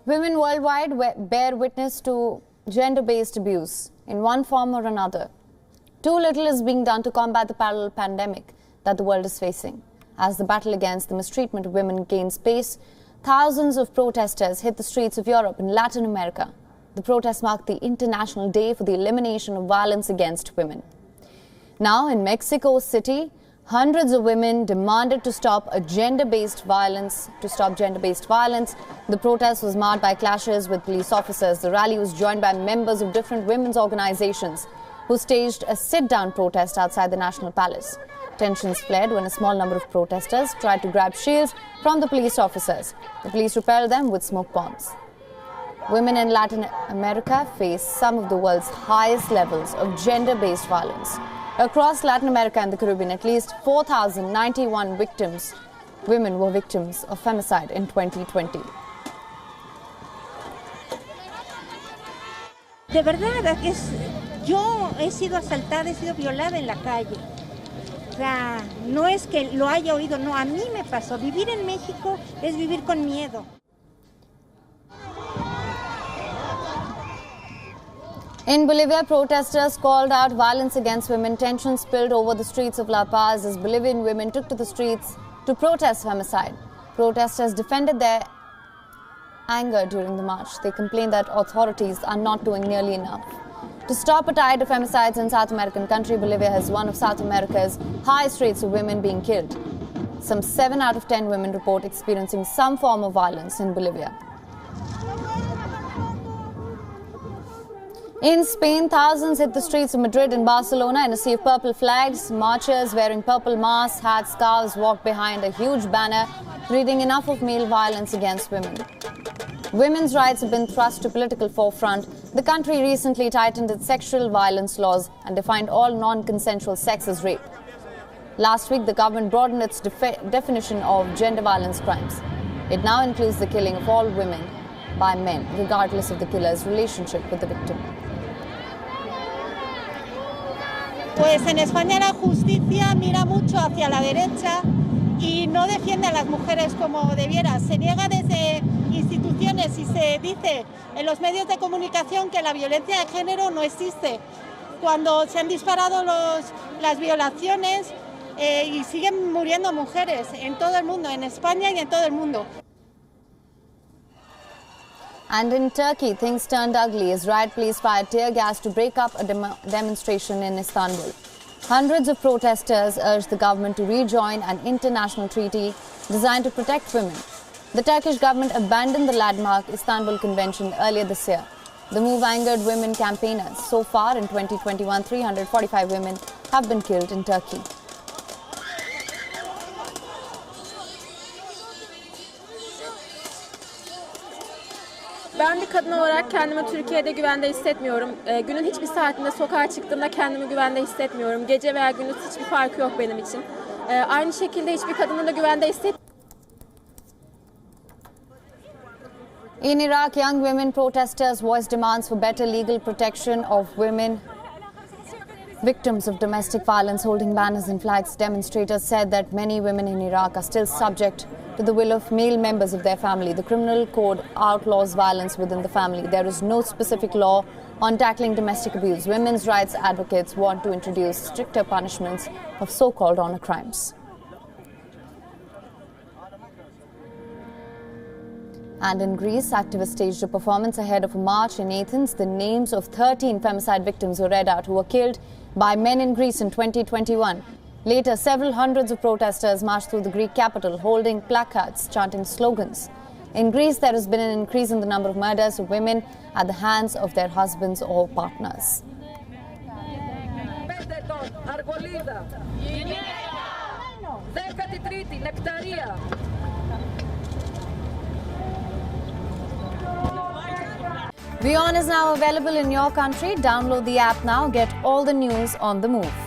Women worldwide bear witness to gender-based abuse in one form or another. Too little is being done to combat the parallel pandemic that the world is facing. As the battle against the mistreatment of women gains pace, thousands of protesters hit the streets of Europe and Latin America. The protests marked the International Day for the Elimination of Violence Against Women. Now, in Mexico City, hundreds of women demanded to stop gender-based violence. The protest was marred by clashes with police officers. The rally was joined by members of different women's organizations who staged a sit-down protest outside the National Palace. Tensions flared when a small number of protesters tried to grab shields from the police officers. The police repelled them with smoke bombs. Women in Latin America face some of the world's highest levels of gender-based violence. Across Latin America and the Caribbean, at least 4,091 women were victims of femicide in 2020. De verdad, yo he sido asaltada, he sido violada en la calle. O sea, no es que lo haya oído, no, a mí me pasó. Vivir en México es vivir con miedo. In Bolivia, protesters called out violence against women. Tensions spilled over the streets of La Paz as Bolivian women took to the streets to protest femicide. Protesters defended their anger during the march. They complained that authorities are not doing nearly enough. To stop a tide of femicides in South American country, Bolivia has one of South America's highest rates of women being killed. Some 7 out of 10 women report experiencing some form of violence in Bolivia. In Spain, thousands hit the streets of Madrid and Barcelona in a sea of purple flags. Marchers wearing purple masks, hats, scarves walked behind a huge banner reading "Enough of male violence against women." Women's rights have been thrust to political forefront. The country recently tightened its sexual violence laws and defined all non-consensual sex as rape. Last week, the government broadened its definition of gender violence crimes. It now includes the killing of all women by men, regardless of the killer's relationship with the victim. Pues en España la justicia mira mucho hacia la derecha y no defiende a las mujeres como debiera. Se niega desde instituciones y se dice en los medios de comunicación que la violencia de género no existe. Cuando se han disparado las violaciones y siguen muriendo mujeres en todo el mundo, en España y en todo el mundo. And in Turkey, things turned ugly as riot police fired tear gas to break up a demonstration in Istanbul. Hundreds of protesters urged the government to rejoin an international treaty designed to protect women. The Turkish government abandoned the landmark Istanbul Convention earlier this year. The move angered women campaigners. So far in 2021, 345 women have been killed in Turkey. Ben bir kadın olarak kendimi Türkiye'de güvende hissetmiyorum. Günün hiçbir saatinde sokağa çıktığımda kendimi güvende hissetmiyorum. Gece veya gündüz hiçbir farkı yok benim için. Aynı şekilde hiçbir kadının da güvende hissetmiyorum. In Iraq, young women protesters voiced demands for better legal protection of women victims of domestic violence. Holding banners and flags, demonstrators said that many women in Iraq are still subject to the will of male members of their family. The criminal code outlaws violence within the family. There is no specific law on tackling domestic abuse. Women's rights advocates want to introduce stricter punishments of so-called honor crimes. And in Greece, activists staged a performance ahead of a march in Athens. The names of 13 femicide victims were read out who were killed by men in Greece in 2021. Later, several hundreds of protesters marched through the Greek capital, holding placards, chanting slogans. In Greece, there has been an increase in the number of murders of women at the hands of their husbands or partners. WION is now available in your country. Download the app now. Get all the news on the move.